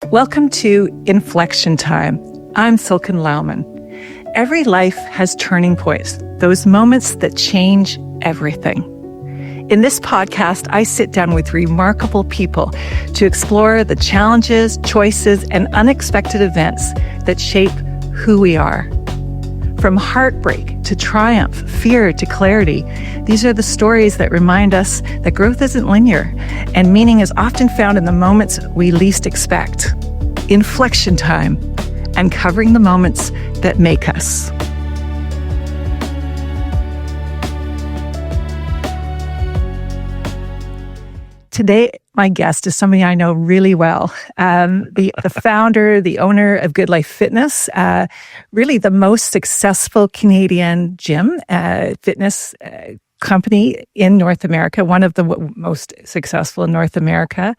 Welcome to Inflection Time. I'm Silken Laumann. Every life has turning points, those moments that change everything. In this podcast, I sit down with remarkable people to explore the challenges, choices, and unexpected events that shape who we are. From heartbreak to triumph, fear to clarity, these are the stories that remind us that growth isn't linear and meaning is often found in the moments we least expect. Inflection Time, uncovering the moments that make us. Today, my guest is somebody I know really well. The founder, the owner of GoodLife Fitness, really the most successful Canadian gym fitness company in North America, one of the most successful in North America.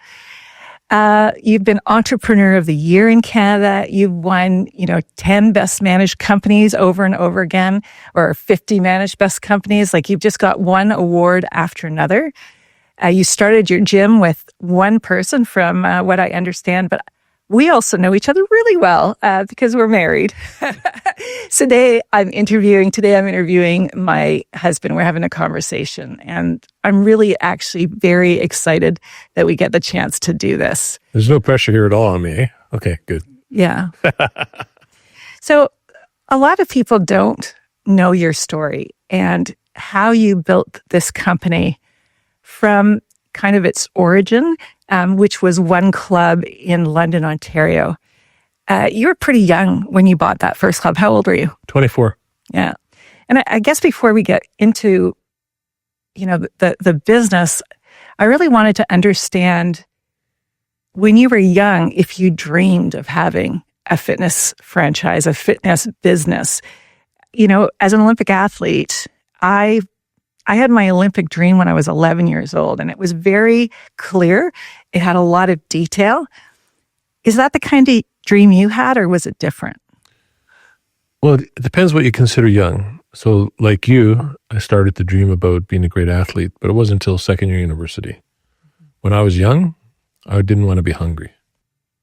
You've been Entrepreneur of the Year in Canada. You've won, 10 best managed companies over and over again, or 50 managed best companies. Like, you've just got one award after another. You started your gym with one person from what I understand, but we also know each other really well because we're married. Today I'm interviewing my husband. We're having a conversation, and I'm really actually very excited that we get the chance to do this. There's no pressure here at all on me. Okay, good. Yeah. So a lot of people don't know your story and how you built this company from kind of its origin, which was one club in London, Ontario. You were pretty young when you bought that first club. How old were you? 24. Yeah. And I guess before we get into, the business, I really wanted to understand, when you were young, if you dreamed of having a fitness franchise, a fitness business. As an Olympic athlete, I had my Olympic dream when I was 11 years old, and it was very clear. It had a lot of detail. Is that the kind of dream you had, or was it different? Well, it depends what you consider young. So like you, I started to dream about being a great athlete, but it wasn't until second year university. When I was young, I didn't want to be hungry.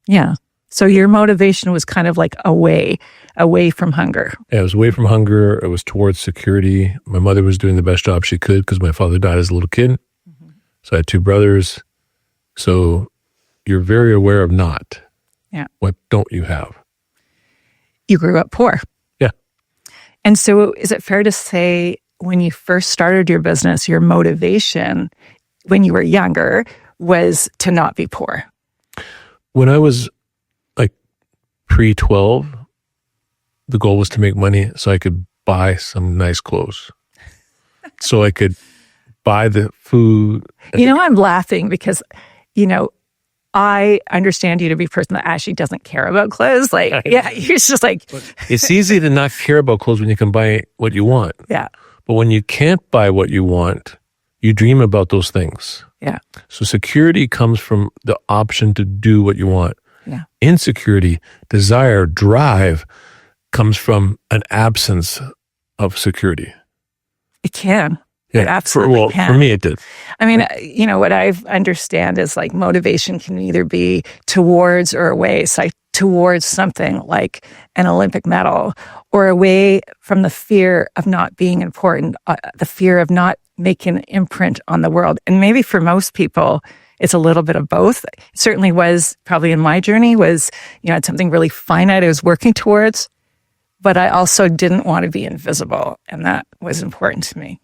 Yeah. So your motivation was kind of like away from hunger. Yeah, it was away from hunger. It was towards security. My mother was doing the best job she could because my father died as a little kid. Mm-hmm. So I had two brothers. So you're very aware of not. Yeah. What don't you have? You grew up poor. Yeah. And so is it fair to say, when you first started your business, your motivation when you were younger was to not be poor? When I was pre-12, the goal was to make money so I could buy some nice clothes. So I could buy the food. I'm laughing because, I understand you to be a person that actually doesn't care about clothes. Like, yeah, you're just like... It's easy to not care about clothes when you can buy what you want. Yeah. But when you can't buy what you want, you dream about those things. Yeah. So security comes from the option to do what you want. Yeah. Insecurity, desire, drive comes from an absence of security. It can. Yeah, it absolutely can. For me, it did. I mean, what I understand is like motivation can either be towards or away. It's like towards something like an Olympic medal, or away from the fear of not being important, the fear of not making an imprint on the world. And maybe for most people, it's a little bit of both. It certainly was probably in my journey was, I had something really finite I was working towards, but I also didn't want to be invisible. And that was important to me.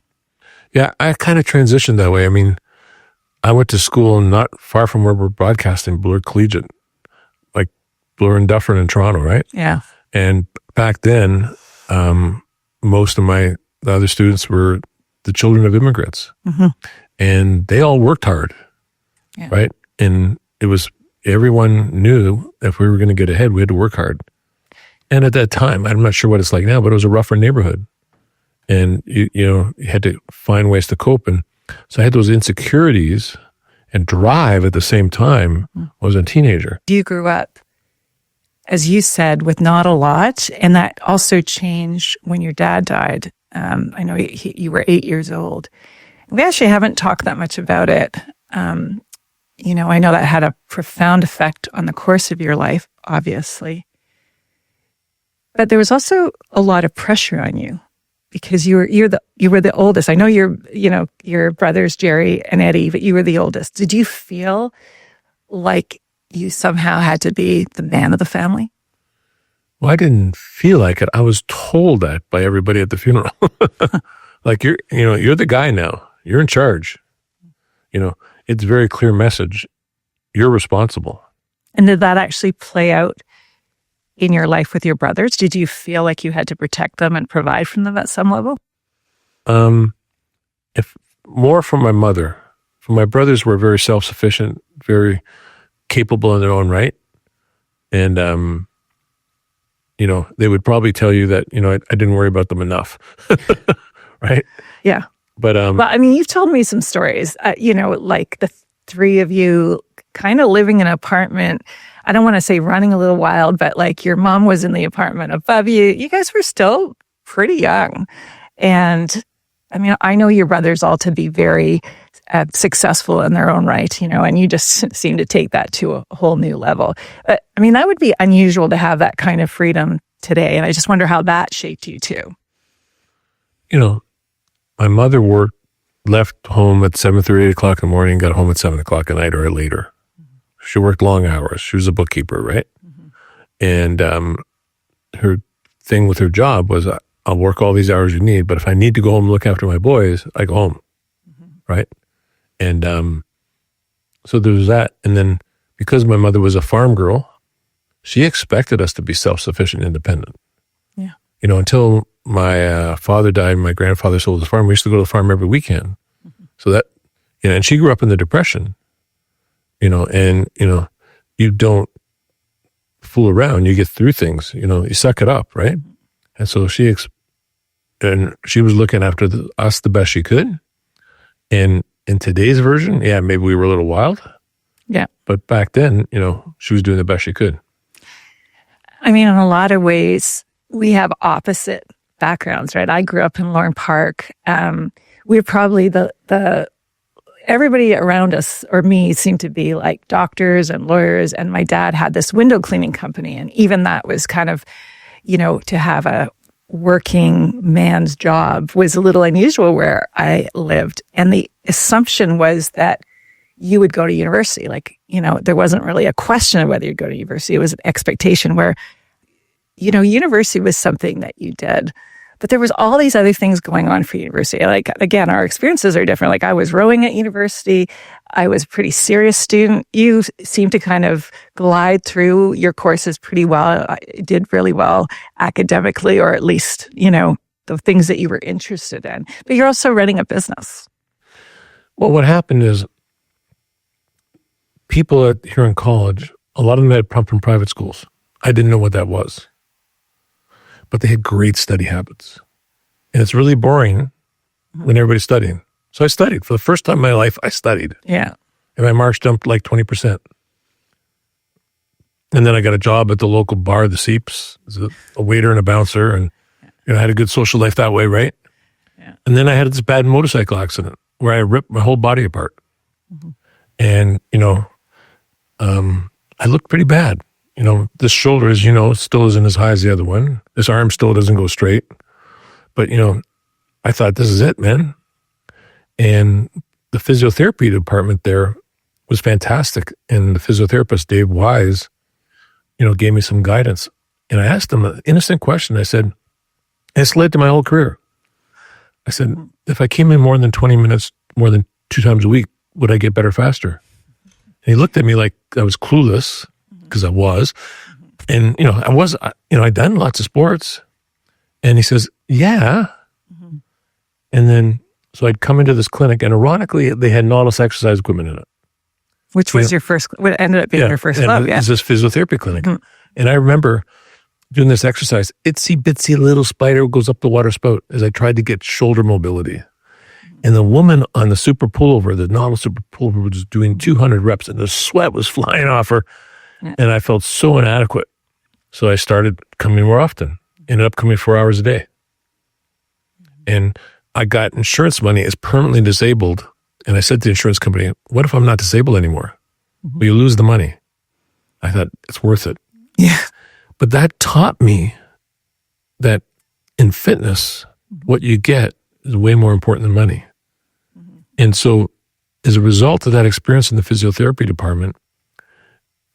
Yeah, I kind of transitioned that way. I mean, I went to school not far from where we're broadcasting, Bloor Collegiate, like Bloor and Dufferin in Toronto, right? Yeah. And back then, most of the other students were the children of immigrants. Mm-hmm. And they all worked hard. Yeah. Right. And everyone knew if we were going to get ahead, we had to work hard. And at that time, I'm not sure what it's like now, but it was a rougher neighborhood. And you had to find ways to cope. And so I had those insecurities and drive at the same time. I was a teenager. You grew up, as you said, with not a lot. And that also changed when your dad died. I know you were 8 years old. We actually haven't talked that much about it. I know that had a profound effect on the course of your life, obviously. But there was also a lot of pressure on you because you were the oldest. I know your brothers, Jerry and Eddie, but you were the oldest. Did you feel like you somehow had to be the man of the family? Well, I didn't feel like it. I was told that by everybody at the funeral. Like, you're the guy now. You're in charge. It's a very clear message. You're responsible. And did that actually play out in your life with your brothers? Did you feel like you had to protect them and provide for them at some level? If more from my mother. From my brothers were very self-sufficient, very capable in their own right. And, they would probably tell you that, I didn't worry about them enough. Right? Yeah. But, you've told me some stories, like the three of you kind of living in an apartment. I don't want to say running a little wild, but like your mom was in the apartment above you. You guys were still pretty young. And I know your brothers all to be very successful in their own right, and you just seem to take that to a whole new level. But that would be unusual to have that kind of freedom today. And I just wonder how that shaped you too. My mother left home at 7:30, 8 o'clock in the morning, got home at 7 o'clock at night or later. Mm-hmm. She worked long hours. She was a bookkeeper, right? Mm-hmm. And her thing with her job was, I'll work all these hours you need, but if I need to go home and look after my boys, I go home, right? And so there was that. And then because my mother was a farm girl, she expected us to be self-sufficient, independent. Yeah. Until my father died and my grandfather sold the farm, we used to go to the farm every weekend. Mm-hmm. So that, and she grew up in the Depression, and, you don't fool around. You get through things, you suck it up, right? Mm-hmm. And so she was looking after us the best she could. And in today's version, yeah, maybe we were a little wild. Yeah. But back then, she was doing the best she could. In a lot of ways, we have opposite backgrounds, right? I grew up in Lorne Park. We're probably the everybody around us or me seemed to be like doctors and lawyers. And my dad had this window cleaning company. And even that was kind of, to have a working man's job was a little unusual where I lived. And the assumption was that you would go to university. Like, there wasn't really a question of whether you'd go to university. It was an expectation where, university was something that you did. But there was all these other things going on for university. Like, again, our experiences are different. Like, I was rowing at university. I was a pretty serious student. You seemed to kind of glide through your courses pretty well. I did really well academically, or at least, the things that you were interested in. But you're also running a business. Well, what happened is people here in college, a lot of them had come from private schools. I didn't know what that was. But they had great study habits. And it's really boring when everybody's studying. So I studied. For the first time in my life, I studied. Yeah. And my marks jumped like 20%. And then I got a job at the local bar, the Seeps, as a waiter and a bouncer. And I had a good social life that way, right? Yeah. And then I had this bad motorcycle accident where I ripped my whole body apart. Mm-hmm. And, I looked pretty bad. This shoulder is, still isn't as high as the other one. This arm still doesn't go straight. But, I thought, this is it, man. And the physiotherapy department there was fantastic. And the physiotherapist, Dave Wise, gave me some guidance. And I asked him an innocent question. I said, and it's led to my whole career. I said, if I came in more than 20 minutes, more than 2 times a week, would I get better faster? And he looked at me like I was clueless, because I was. And, I'd done lots of sports. And he says, yeah. Mm-hmm. And then, so I'd come into this clinic, and ironically, they had Nautilus exercise equipment in it. Which was what ended up being your first love, yeah. It was this physiotherapy clinic. Mm-hmm. And I remember doing this exercise. Itsy bitsy little spider goes up the water spout as I tried to get shoulder mobility. And the woman on the super pullover, the Nautilus super pullover, was doing 200 reps, and the sweat was flying off her. Yeah. And I felt so inadequate. So I started coming more often. Ended up coming 4 hours a day. And I got insurance money as permanently disabled. And I said to the insurance company, what if I'm not disabled anymore? but you lose the money. I thought, it's worth it. Yeah. But that taught me that in fitness, what you get is way more important than money. And so as a result of that experience in the physiotherapy department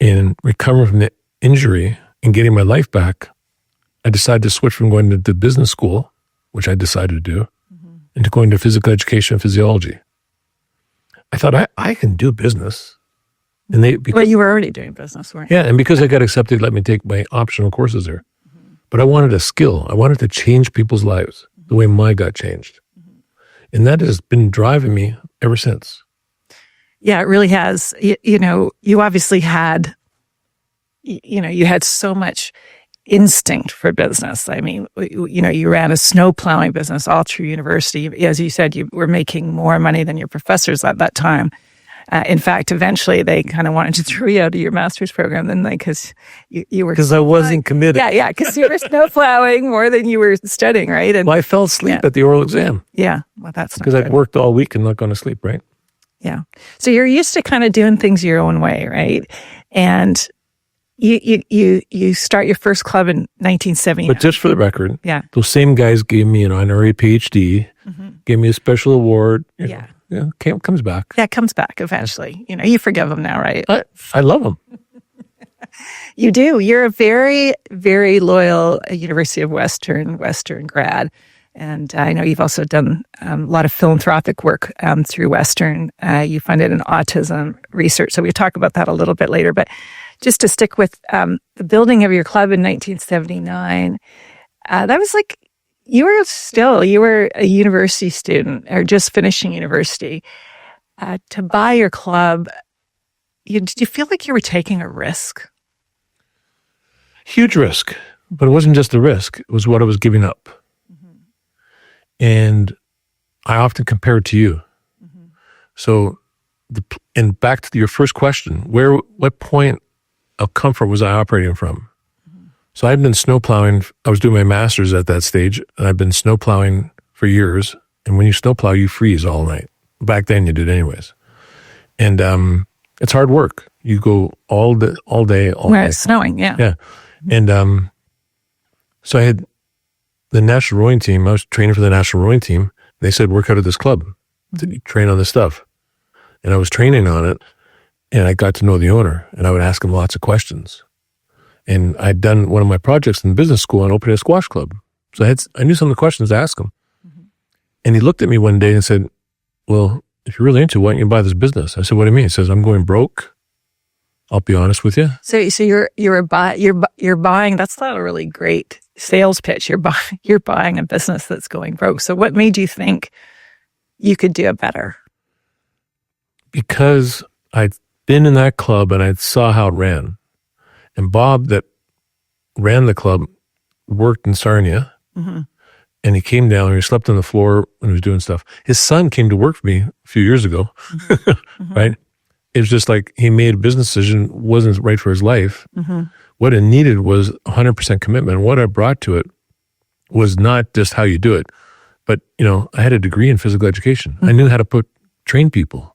and recovering from the injury and getting my life back, I decided to switch from going to business school, which I decided to do, into going to physical education and physiology. I thought, I can do business. And Well, you were already doing business, weren't you? Yeah, and because I got accepted, they let me take my optional courses there. But I wanted a skill. I wanted to change people's lives the way my got changed. And that has been driving me ever since. Yeah, it really has. You obviously had, you had so much instinct for business. I mean, you ran a snow plowing business all through university. As you said, you were making more money than your professors at that time. In fact, eventually they kind of wanted to throw you out of your master's program, then, because you were because I wasn't committed. Yeah, because you were snow plowing more than you were studying, right? And I fell asleep at the oral exam. Yeah, well, that's not because I'd worked all week and not gone to sleep, right? Yeah, so you're used to kind of doing things your own way, right? And you start your first club in 1970. But just for the record, yeah, those same guys gave me an honorary PhD, gave me a special award. Yeah, comes back. Yeah, it comes back eventually. You forgive them now, right? I love them. You do. You're a very, very loyal University of Western grad. And I know you've also done a lot of philanthropic work through Western. You funded an autism research. So we'll talk about that a little bit later. But just to stick with the building of your club in 1979, that was like, you were a university student or just finishing university. To buy your club, did you feel like you were taking a risk? Huge risk. But it wasn't just the risk. It was what I was giving up. And I often compare it to you. So, and back to your first question, what point of comfort was I operating from? So I'd been snow plowing. I was doing my master's at that stage, and I've been snow plowing for years. And when you snow plow, you freeze all night. Back then, you did anyways. And it's hard work. You go all day, all Where night. it's snowing, yeah. Yeah. And so I had the national rowing team. I was training for the national rowing team. They said, work out of this club to train on this stuff. And I was training on it, and I got to know the owner, and I would ask him lots of questions. And I'd done one of my projects in business school on opening a squash club. So I knew some of the questions to ask him. And he looked at me one day and said, well, if you're really into it, why don't you buy this business? I said, what do you mean? He says, I'm going broke. I'll be honest with you. So you're buying, that's not a really great sales pitch. You're buying a business that's going broke. So what made you think you could do it better? Because I'd been in that club and I saw how it ran. And Bob that ran the club worked in Sarnia. And he came down and he slept on the floor when he was doing stuff. His son came to work for me a few years ago, right? It was just like he made a business decision, wasn't right for his life. What it needed was 100% commitment. And what I brought to it was not just how you do it, but, I had a degree in physical education. I knew how to train people.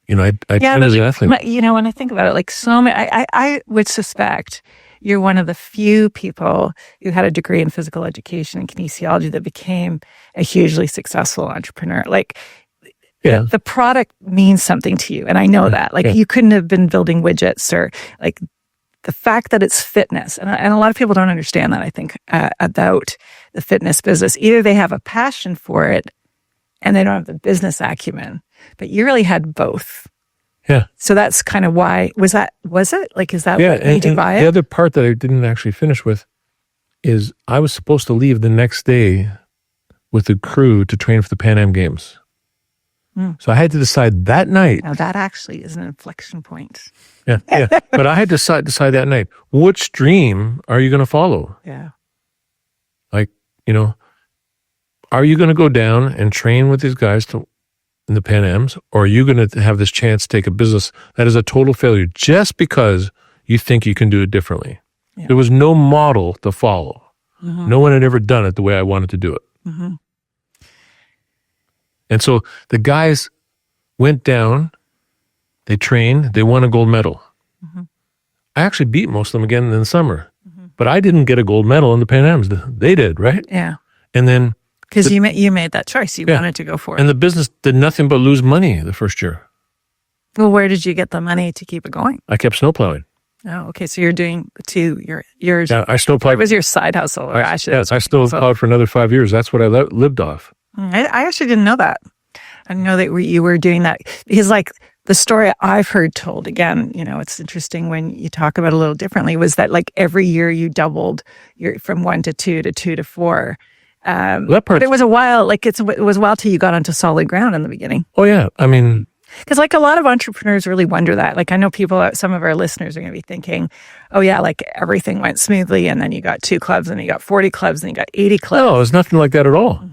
I trained as an athlete. When I think about it, like so many, I would suspect you're one of the few people who had a degree in physical education and kinesiology that became a hugely successful entrepreneur. Like, the product means something to you. And I know that. Like, you couldn't have been building widgets or like the fact that it's fitness. And a lot of people don't understand that, I think, about the fitness business. Either they have a passion for it and they don't have the business acumen, but you really had both. Yeah. So that's kind of why, was it? Like, is that what made you buy it? The other part that I didn't actually finish with is I was supposed to leave the next day with the crew to train for the Pan Am Games. So I had to decide that night. Now that actually is an inflection point. Yeah. But I had to decide that night, which dream are you going to follow? Yeah. Like, are you going to go down and train with these guys in the Pan Ams, or are you going to have this chance to take a business that is a total failure just because you think you can do it differently? Yeah. There was no model to follow. No one had ever done it the way I wanted to do it. And so the guys went down They trained. They won a gold medal. I actually beat most of them again in the summer. But I didn't get a gold medal in the Pan Ams. They did, right? Yeah. And then... Because you made that choice. You wanted to go for it. And the business did nothing but lose money the first year. Well, where did you get the money to keep it going? I kept snowplowing. Oh, okay. So you're doing yours. Yeah, I snowplowed. It was your side hustle. I snowplowed for another 5 years. That's what I lived off. I actually didn't know that. I didn't know that you were doing that. Because like the story I've heard told, again, it's interesting when you talk about it a little differently, was that like every year you doubled from 1 to 2 to 2 to 4. But it was a while, it was a while till you got onto solid ground in the beginning. Oh, yeah. I mean... Because like a lot of entrepreneurs really wonder that. Like I know some of our listeners are going to be thinking, oh yeah, like everything went smoothly and then you got 2 clubs and you got 40 clubs and you got 80 clubs. No, it was nothing like that at all.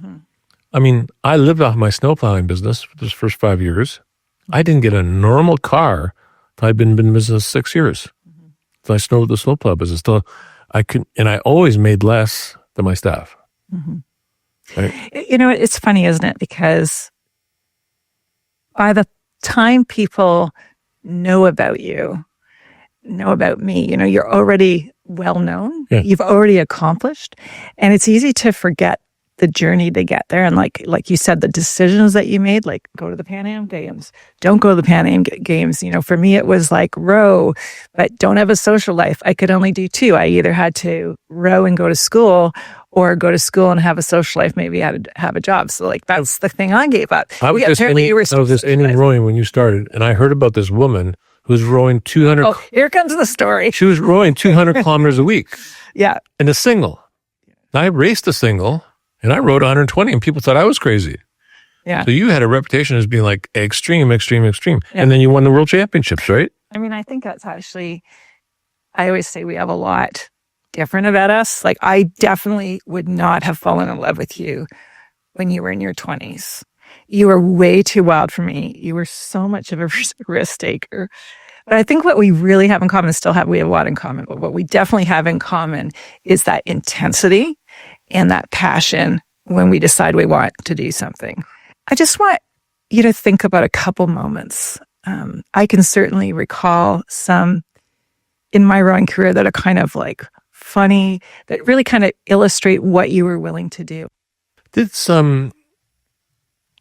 I mean, I lived off my snowplowing business for those first 5 years. I didn't get a normal car until I'd been in business 6 years. So I snowed the snowplow business. And I always made less than my staff. Right? It's funny, isn't it? Because by the time people know about you, know about me, you're already well known. Yeah. You've already accomplished, and it's easy to forget the journey to get there. And like you said, the decisions that you made, like go to the Pan Am Games, don't go to the Pan Am Games. For me, it was like row, but don't have a social life. I could only do 2. I either had to row and go to school, or go to school and have a social life, maybe have a job. So like, that's the thing I gave up. I was just in rowing when you started. And I heard about this woman who's rowing 200. Oh, here comes the story. She was rowing 200 kilometers a week. Yeah. In a single. And I raced a single and I rowed 120 and people thought I was crazy. Yeah. So you had a reputation as being like extreme. Yeah. And then you won the world championships, right? I mean, I think that's actually, I always say we have a lot different about us. Like I definitely would not have fallen in love with you when you were in your 20s. You were way too wild for me. You were so much of a risk taker. But I think what we really have in common, we have a lot in common, but what we definitely have in common is that intensity and that passion when we decide we want to do something. I just want you to think about a couple moments. I can certainly recall some in my rowing career that are kind of like funny, that really kind of illustrate what you were willing to do. Did some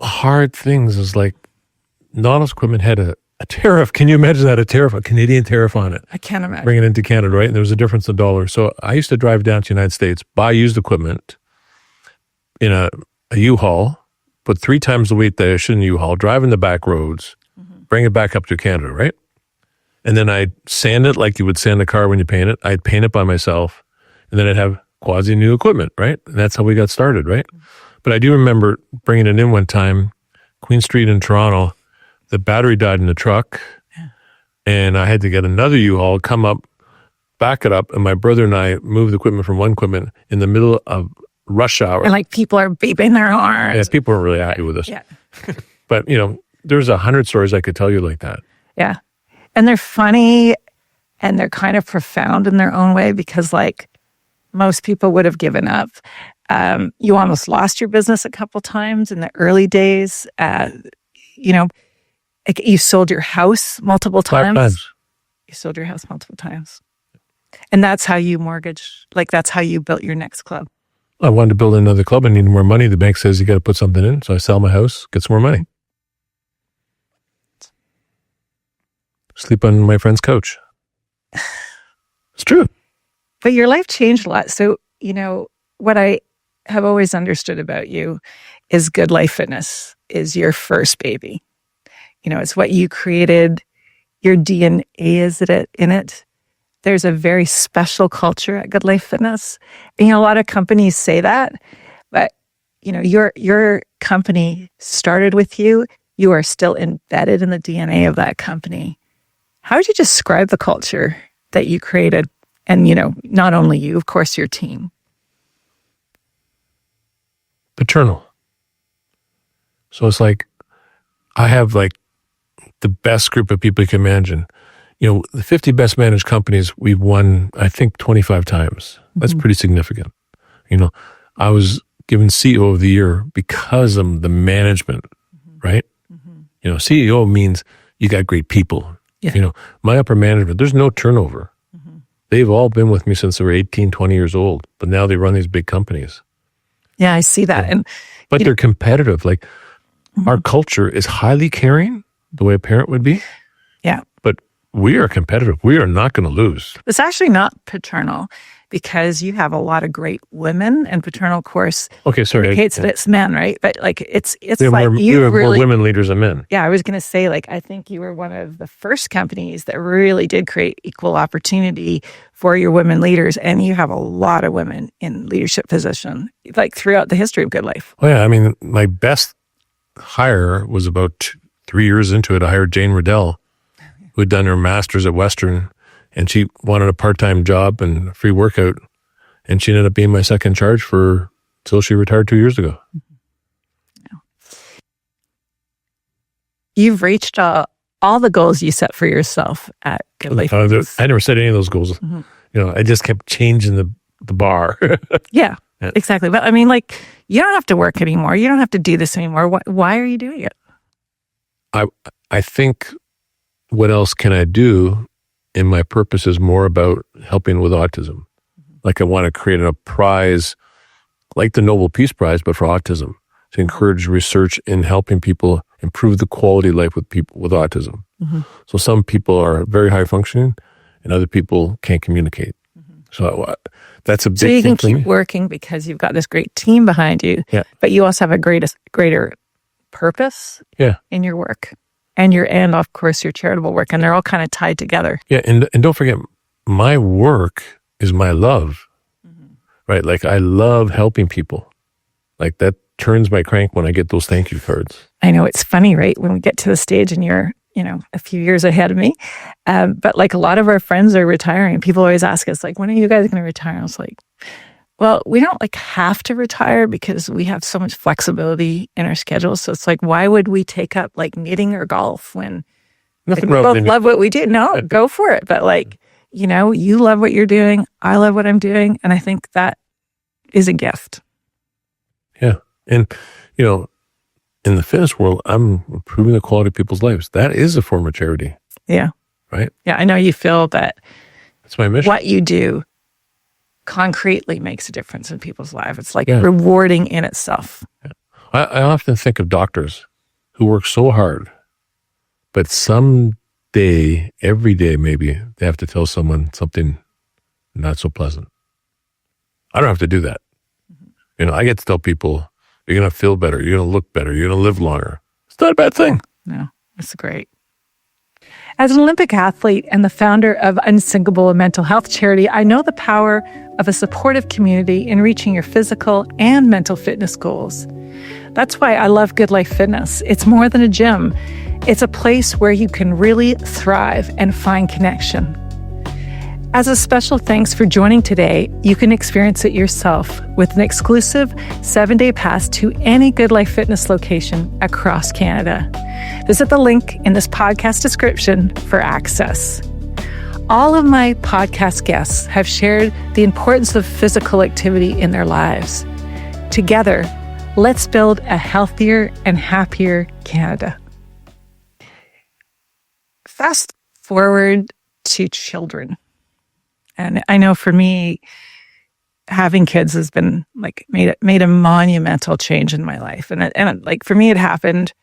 hard things as like Nautilus equipment had a tariff. Can you imagine that? A Canadian tariff on it. I can't imagine. Bring it into Canada, right? And there was a difference in dollars. So I used to drive down to the United States, buy used equipment in a U-Haul, put 3 times the weight that I should in a U-Haul, drive in the back roads, bring it back up to Canada, right? And then I'd sand it like you would sand a car when you paint it. I'd paint it by myself. And then I'd have quasi-new equipment, right? And that's how we got started, right? But I do remember bringing it in one time, Queen Street in Toronto. The battery died in the truck. Yeah. And I had to get another U-Haul, come up, back it up. And my brother and I moved the equipment from one equipment in the middle of rush hour. And like people are beeping their horns. Yeah, people weren't really happy with us. Yeah. But, there's 100 stories I could tell you like that. Yeah. And they're funny and they're kind of profound in their own way because like most people would have given up. You almost lost your business a couple times in the early days. You sold your house multiple times. 5 times. You sold your house multiple times. And that's how you that's how you built your next club. I wanted to build another club. I needed more money. The bank says you got to put something in. So I sell my house, get some more money. Sleep on my friend's couch. It's true. But your life changed a lot. So, what I have always understood about you is GoodLife Fitness is your first baby. It's what you created. Your DNA is in it. There's a very special culture at GoodLife Fitness. And, a lot of companies say that, but, your company started with you. You are still embedded in the DNA of that company. How would you describe the culture that you created? And, not only you, of course, your team. Paternal. So it's like, I have like the best group of people you can imagine. The 50 best managed companies we've won, I think 25 times. That's pretty significant. I was given CEO of the year because of the management, right? CEO means you got great people. Yeah. You know, my upper management, there's no turnover. They've all been with me since they were 18, 20 years old, but now they run these big companies. Yeah, I see that. Yeah. And But they're competitive. Like our culture is highly caring, the way a parent would be. yeah, But we are competitive. We are not going to lose. it's actually not paternal because you have a lot of great women, and paternal, of course, Okay, sorry. indicates that it's men, right? But like it's We have like more, you we have really, more women leaders than men. yeah, I was going to say, like, I think you were one of the first companies that really did create equal opportunity for your women leaders. And you have a lot of women in leadership position, like throughout the history of GoodLife. Oh, yeah. I mean, my best hire was about 3 years into it. I hired Jane Riddell, who had done her master's at Western, and she wanted a part-time job and a free workout. And she ended up being my second charge till she retired 2 years ago. You've reached all the goals you set for yourself at GoodLife. I never set any of those goals. Mm-hmm. You know, I just kept changing the bar. Yeah, Yeah. exactly. But I mean, like, you don't have to work anymore. You don't have to do this anymore. Why are you doing it? I think what else can I do? And my purpose is more about helping with autism. Like I want to create a prize, like the Nobel Peace Prize, but for autism, to encourage research in helping people improve the quality of life with people with autism. So some people are very high functioning and other people can't communicate. So that's a big So you thing can for keep me. working because you've got this great team behind you, Yeah. but you also have a greater purpose Yeah. in your work and of course your charitable work, and they're all kind of tied together. Yeah. And don't forget, my work is my love, right? Like I love helping people. Like that turns my crank when I get those thank you cards. I know it's funny, right? When we get to the stage and you're, a few years ahead of me. But like a lot of our friends are retiring. People always ask us, like, when are you guys going to retire? I was like, well, we don't like have to retire because we have so much flexibility in our schedule. So it's like, why would we take up like knitting or golf when Nothing we wrong both with love what we do? No, go for it. But like, you love what you're doing. I love what I'm doing. And I think that is a gift. Yeah. And, in the fitness world, I'm improving the quality of people's lives. That is a form of charity, Yeah. right? Yeah. I know you feel that That's my mission. what you do concretely makes a difference in people's lives. It's like Yeah. rewarding in itself. I often think of doctors who work so hard, but someday, every day maybe, they have to tell someone something not so pleasant. I don't have to do that. I get to tell people, you're going to feel better, you're going to look better, you're going to live longer. It's not a bad thing. No, it's great. As an Olympic athlete and the founder of Unsinkable, a mental health charity, I know the power of a supportive community in reaching your physical and mental fitness goals. That's why I love GoodLife Fitness. It's more than a gym. It's a place where you can really thrive and find connection. As a special thanks for joining today, you can experience it yourself with an exclusive 7-day pass to any GoodLife Fitness location across Canada. Visit the link in this podcast description for access. All of my podcast guests have shared the importance of physical activity in their lives. Together, let's build a healthier and happier Canada. Fast forward to children. And I know for me, having kids has been like made a monumental change in my life. And like for me, it happened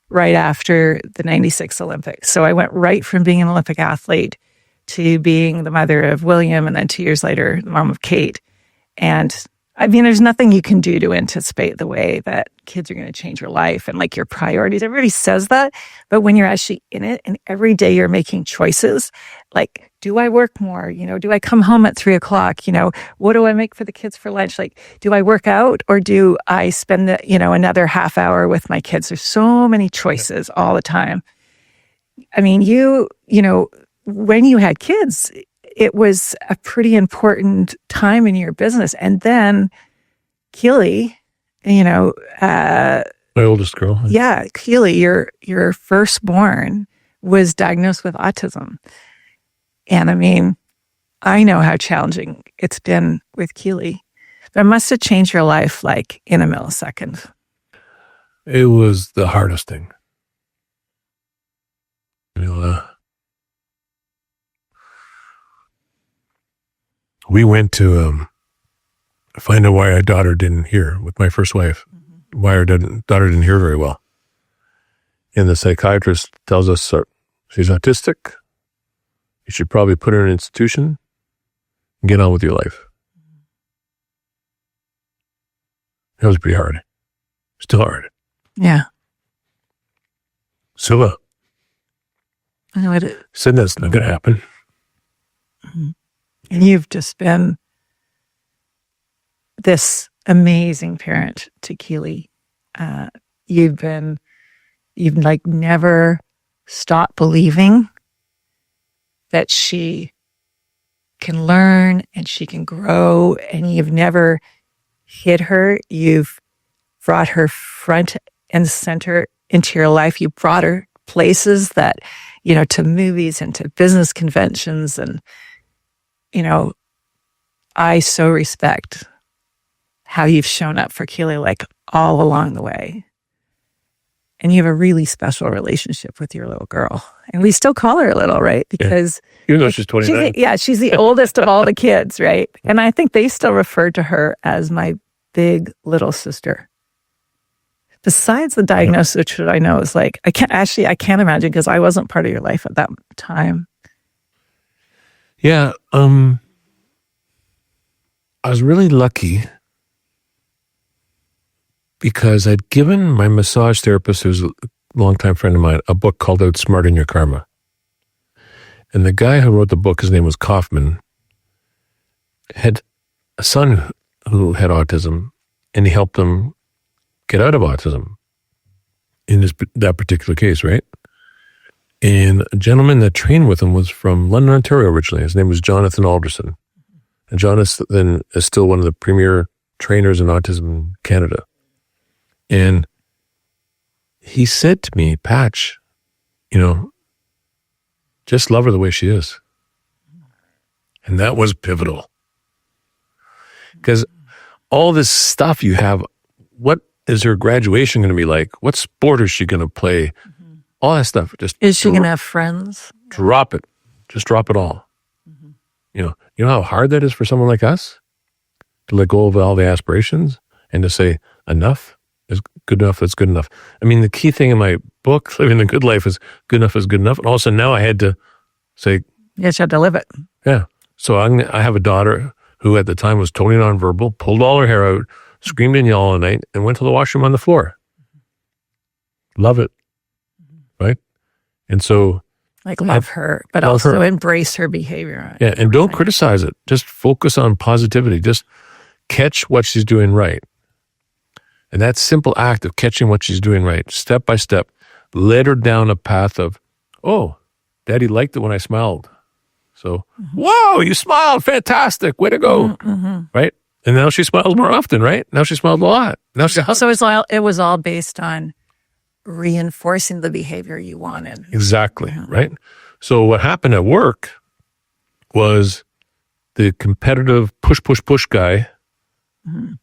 right after the 96 Olympics. So I went right from being an Olympic athlete to being the mother of William, and then 2 years later, the mom of Kate. And I mean, there's nothing you can do to anticipate the way that kids are going to change your life and like your priorities. Everybody says that, but when you're actually in it and every day you're making choices, like, do I work more? Do I come home at 3:00? What do I make for the kids for lunch? Like, do I work out or do I spend another half hour with my kids? There's so many choices all the time. I mean, when you had kids, it was a pretty important time in your business. And then Kilee, My oldest girl. yeah, Kilee, your firstborn was diagnosed with autism. And I mean, I know how challenging it's been with Kilee. That must have changed your life like in a millisecond. It was the hardest thing. We went to find out why our daughter didn't hear with my first wife. Why our daughter didn't hear very well. And the psychiatrist tells us she's autistic. You should probably put her in an institution and get on with your life. That was pretty hard. Still hard. Yeah. So, I know it. said that's not going to happen. And you've just been this amazing parent to Kilee. You've like never stopped believing that she can learn and she can grow, and you've never hid her. You've brought her front and center into your life. You brought her places that, to movies and to business conventions. And, I so respect how you've shown up for Kilee, like all along the way. And you have a really special relationship with your little girl. And we still call her little, right? Because even though she's 29. She's the oldest of all the kids, right? And I think they still refer to her as my big little sister. Besides the diagnosis, which I know is like, I can't imagine, because I wasn't part of your life at that time. Yeah. I was really lucky because I'd given my massage therapist, who's a longtime friend of mine, a book called Outsmarting Your Karma. And the guy who wrote the book, his name was Kaufman, had a son who had autism, and he helped him get out of autism in that particular case, right? And a gentleman that trained with him was from London, Ontario originally. His name was Jonathan Alderson. And Jonathan is still one of the premier trainers in autism in Canada. And he said to me, Patch, just love her the way she is. And that was pivotal. Because all this stuff you have, what is her graduation going to be like? What sport is she going to play? All that stuff. Is she going to have friends? Drop it. Just drop it all. You know how hard that is for someone like us to let go of all the aspirations and to say enough is good enough. That's good enough. I mean, the key thing in my book, Living the Good Life, is good enough is good enough. And also now I had to say, yes, you had to live it. Yeah. So I have a daughter who at the time was totally nonverbal, pulled all her hair out, screamed and yelled all night, and went to the washroom on the floor. Love it. Right? And so... love her, but also embrace her behavior. Yeah, and don't criticize it. Just focus on positivity. Just catch what she's doing right. And that simple act of catching what she's doing right, step by step, led her down a path of, oh, Daddy liked it when I smiled. So, whoa, you smiled. Fantastic. Way to go. Right? And now she smiles more often, right? Now she smiled a lot. Now she So it was all based on reinforcing the behavior you wanted. Exactly, right? So what happened at work was the competitive push guy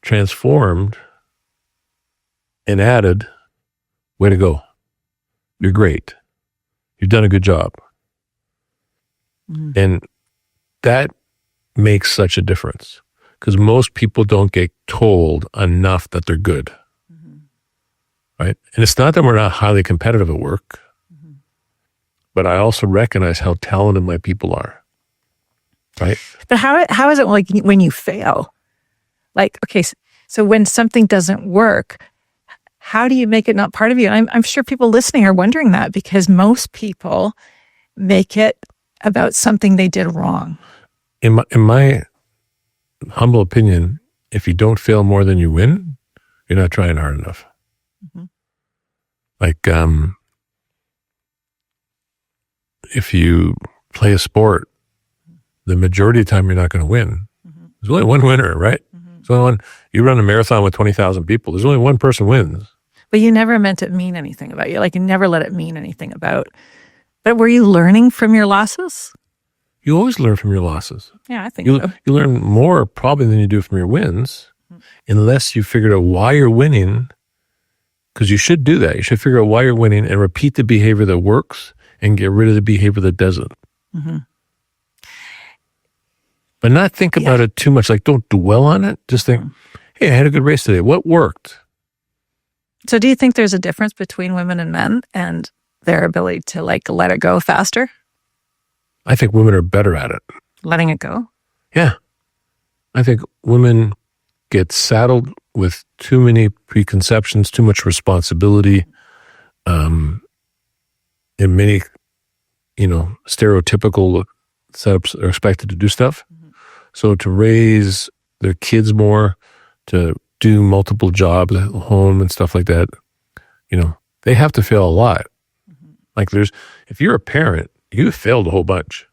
transformed and added, way to go. You're great. You've done a good job. And that makes such a difference because most people don't get told enough that they're good. Right? And it's not that we're not highly competitive at work, but I also recognize how talented my people are. Right? But how is it like when you fail? Like, okay, so when something doesn't work, how do you make it not part of you? I'm sure people listening are wondering that because most people make it about something they did wrong. In my humble opinion, if you don't fail more than you win, you're not trying hard enough. Like, if you play a sport, the majority of the time you're not going to win. There's only one winner, right? There's only one. You run a marathon with 20,000 people. There's only one person wins. But you never meant it mean anything about you. Like you never let it mean anything about. But were you learning from your losses? You always learn from your losses. Yeah, I think so. You learn more probably than you do from your wins, unless you figured out why you're winning. Because you should do that. You should figure out why you're winning and repeat the behavior that works and get rid of the behavior that doesn't. But not think about it too much. Like, don't dwell on it. Just think, hey, I had a good race today. What worked? So do you think there's a difference between women and men and their ability to like let it go faster? I think women are better at it. Letting it go? Yeah. I think women get saddled with too many preconceptions, too much responsibility, and many, stereotypical setups are expected to do stuff. So to raise their kids more, to do multiple jobs at home and stuff like that, they have to fail a lot. Like if you're a parent, you failed a whole bunch,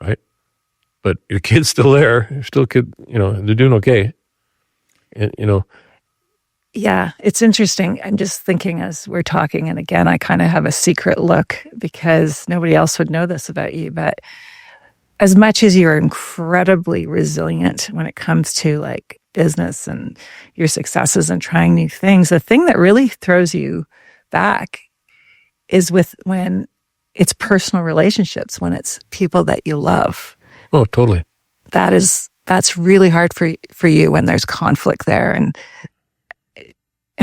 right? But your kid's still there. You're still they're doing okay. And, Yeah, it's interesting. I'm just thinking as we're talking, and again, I kind of have a secret look because nobody else would know this about you, but as much as you're incredibly resilient when it comes to like business and your successes and trying new things, the thing that really throws you back is when it's personal relationships, when it's people that you love. Oh, totally. That's really hard for you when there's conflict there. And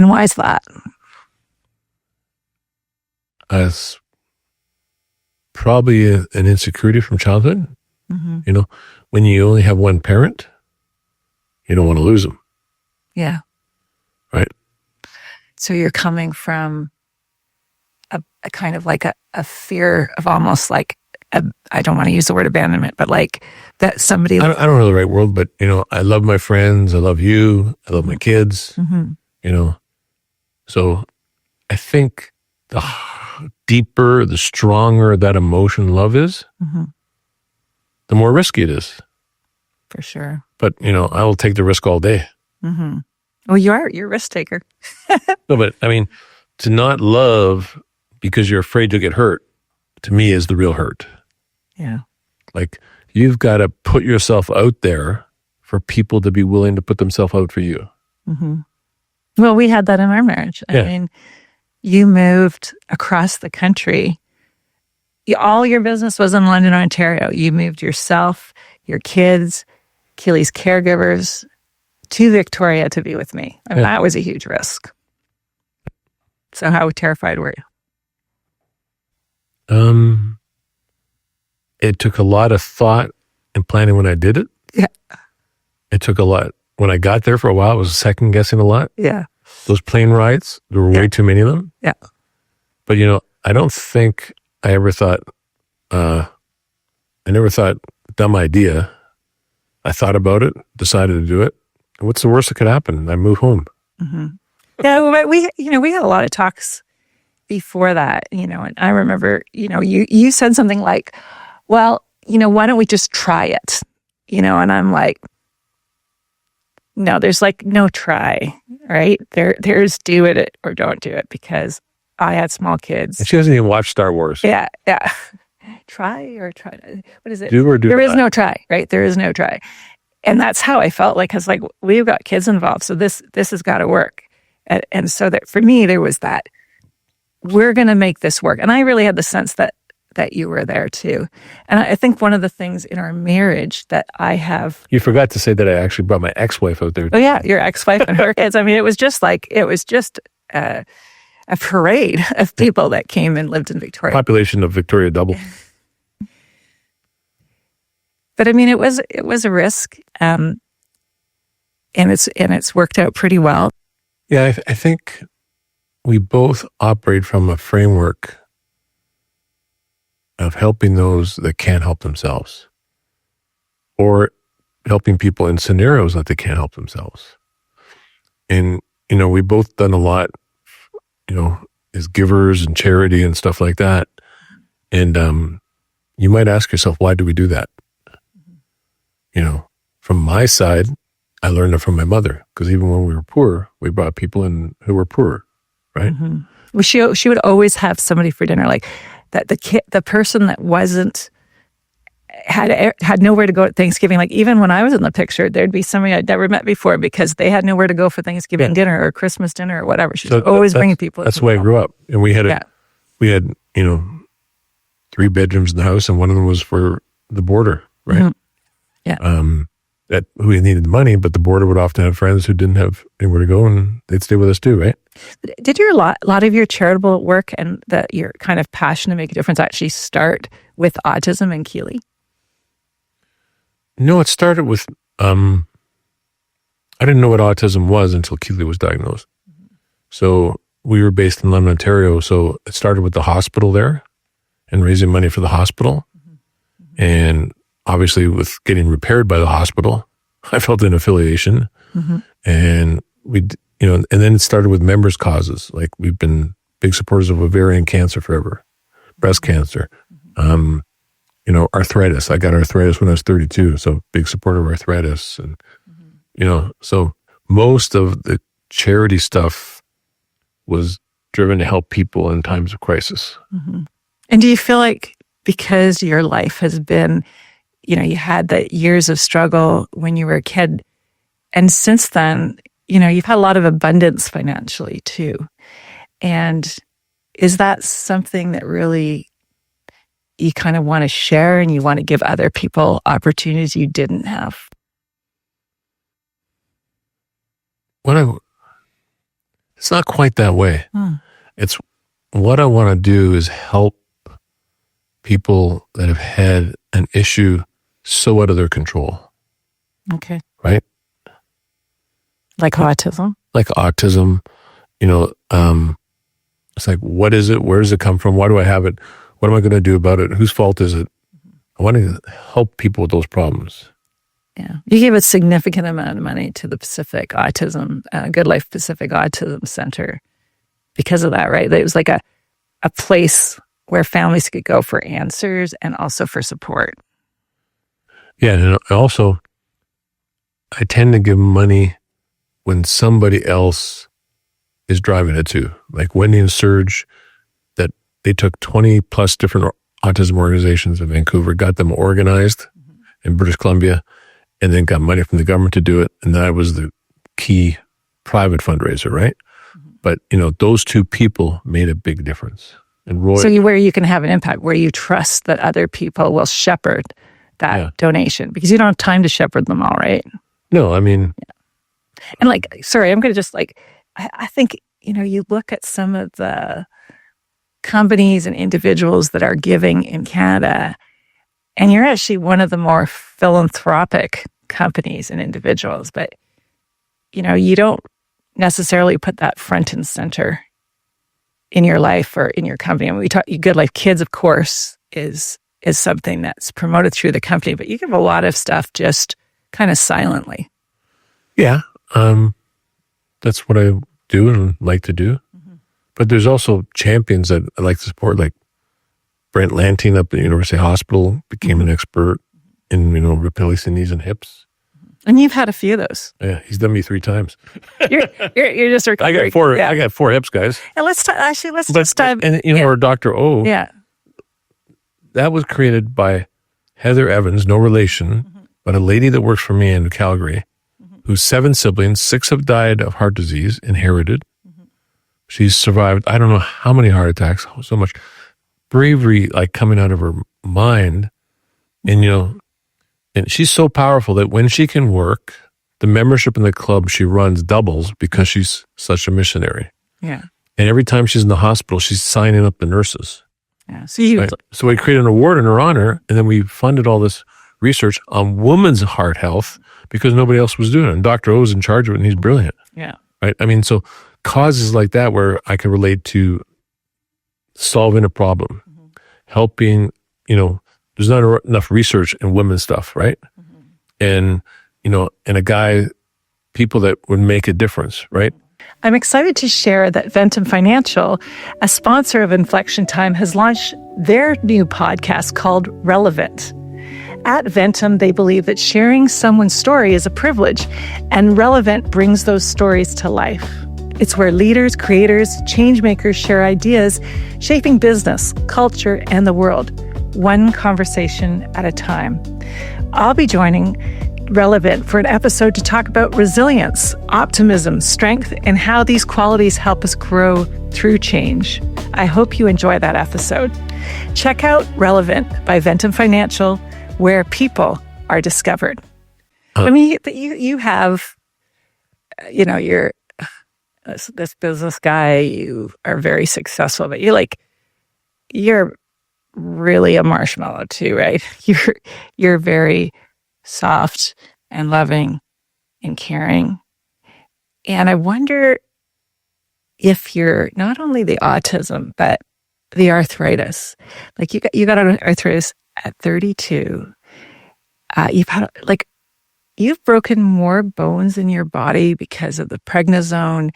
why is that? As probably an insecurity from childhood. When you only have one parent, you don't want to lose them. Yeah. Right. So you're coming from a kind of like a fear of almost like, I don't want to use the word abandonment, but like that somebody... I don't know the right word, but, I love my friends. I love you. I love my kids, So I think the deeper, the stronger that emotion love is, the more risky it is. For sure. But, I will take the risk all day. Well, you're a risk taker. No, but I mean, to not love because you're afraid you'll get hurt, to me is the real hurt. Yeah. Like, you've got to put yourself out there for people to be willing to put themselves out for you. Well, we had that in our marriage. I mean, you moved across the country. All your business was in London, Ontario. You moved yourself, your kids, Kilee's caregivers to Victoria to be with me. I mean, that was a huge risk. So how terrified were you? It took a lot of thought and planning when I did it. Yeah. It took a lot. When I got there for a while, I was second guessing a lot. Yeah. Those plane rides, there were way too many of them. Yeah. But, I don't think I ever thought, dumb idea. I thought about it, decided to do it. And what's the worst that could happen? I move home. Yeah, but we had a lot of talks before that, and I remember, you said something like, well, why don't we just try it? And I'm like, no, there's like no try, right? There's do it or don't do it, because I had small kids. And she doesn't even watch Star Wars. Yeah. Try or try. What is it? Do or do There not. is no try, right? There is no try. And that's how I felt like, because like we've got kids involved, so this has got to work. And so that for me, there was that, we're going to make this work. And I really had the sense that you were there too. And I think one of the things in our marriage that I have... You forgot to say that I actually brought my ex-wife out there. Oh yeah, your ex-wife and her kids. I mean, it was just a parade of people that came and lived in Victoria. Population of Victoria double. But I mean, it was a risk, and it's worked out pretty well. Yeah, I think we both operate from a framework of helping those that can't help themselves, or helping people in scenarios that they can't help themselves. And, we both done a lot, as givers and charity and stuff like that. And you might ask yourself, why do we do that? From my side, I learned it from my mother, because even when we were poor, we brought people in who were poorer, right? Well, she would always have somebody for dinner, like that. The person that wasn't had nowhere to go at Thanksgiving. Like even when I was in the picture, there'd be somebody I'd never met before because they had nowhere to go for Thanksgiving dinner or Christmas dinner or whatever. She was always bringing people. That's the way I grew up, and we had 3 bedrooms in the house, and one of them was for the boarder, right? Mm-hmm. Yeah. That who needed the money, but the boarder would often have friends who didn't have anywhere to go, and they'd stay with us too, right? Did your lot of your charitable work and that your kind of passion to make a difference actually start with autism and Kilee? No, it started with, I didn't know what autism was until Kilee was diagnosed. So we were based in London, Ontario. So it started with the hospital there and raising money for the hospital. And obviously with getting repaired by the hospital, I felt an affiliation. And and then it started with members' causes. Like we've been big supporters of ovarian cancer forever, breast cancer, arthritis. I got arthritis when I was 32. So big supporter of arthritis. And, so most of the charity stuff was driven to help people in times of crisis. And do you feel like because your life has been, you had the years of struggle when you were a kid, and since then, you've had a lot of abundance financially too. And is that something that really you kind of want to share and you want to give other people opportunities you didn't have? It's not quite that way. It's what I want to do is help people that have had an issue so out of their control. Okay. Right? Like autism? Like autism, it's like, what is it? Where does it come from? Why do I have it? What am I going to do about it? Whose fault is it? I want to help people with those problems. Yeah. You gave a significant amount of money to the Pacific Autism, GoodLife Pacific Autism Center because of that, right? It was like a place where families could go for answers and also for support. Yeah. And also, I tend to give money when somebody else is driving it too. Like Wendy and Serge, that they took 20 plus different autism organizations in Vancouver, got them organized in British Columbia, and then got money from the government to do it. And that was the key private fundraiser, right? But, those two people made a big difference. And Roy, so where you can have an impact, where you trust that other people will shepherd that donation, because you don't have time to shepherd them all, right? No, I mean... Yeah. And sorry, I'm going to just I think, you look at some of the companies and individuals that are giving in Canada, and you're actually one of the more philanthropic companies and individuals, but, you don't necessarily put that front and center in your life or in your company. I mean, we talk GoodLife Kids, of course, is something that's promoted through the company, but you give a lot of stuff just kind of silently. Yeah. That's what I do and like to do. But there's also champions that I like to support, like Brent Lantine up at the University Hospital became an expert in, replacing knees and hips. And you've had a few of those. Yeah, he's done me 3 times. You're just I got 4. Yeah. I got 4 hips, guys. And let's just dive. And or Dr. O. Yeah. That was created by Heather Evans, no relation, but a lady that works for me in Calgary, who's 7 siblings. 6 have died of heart disease, inherited. She's survived, I don't know how many heart attacks, so much bravery, coming out of her mind. And, and she's so powerful that when she can work, the membership in the club she runs doubles because she's such a missionary. Yeah. And every time she's in the hospital, she's signing up the nurses. Yeah. So So we created an award in her honor, and then we funded all this research on women's heart health because nobody else was doing it. And Dr. O is in charge of it, and he's brilliant. Yeah. Right? I mean, so causes like that where I can relate to solving a problem, helping, there's not enough research in women's stuff, right? And, and people that would make a difference, right? I'm excited to share that Ventum Financial, a sponsor of Inflection Time, has launched their new podcast called Relevant. At Ventum, they believe that sharing someone's story is a privilege, and Relevant brings those stories to life. It's where leaders, creators, change makers share ideas, shaping business, culture, and the world, one conversation at a time. I'll be joining Relevant for an episode to talk about resilience, optimism, strength, and how these qualities help us grow through change. I hope you enjoy that episode. Check out Relevant by Ventum Financial, where people are discovered. I mean, you have, you're this business guy, you are very successful, but you're really a marshmallow too, right? You're very soft and loving and caring. And I wonder if you're not only the autism, but the arthritis. Like you got arthritis at 32. You've broken more bones in your body because of the prednisone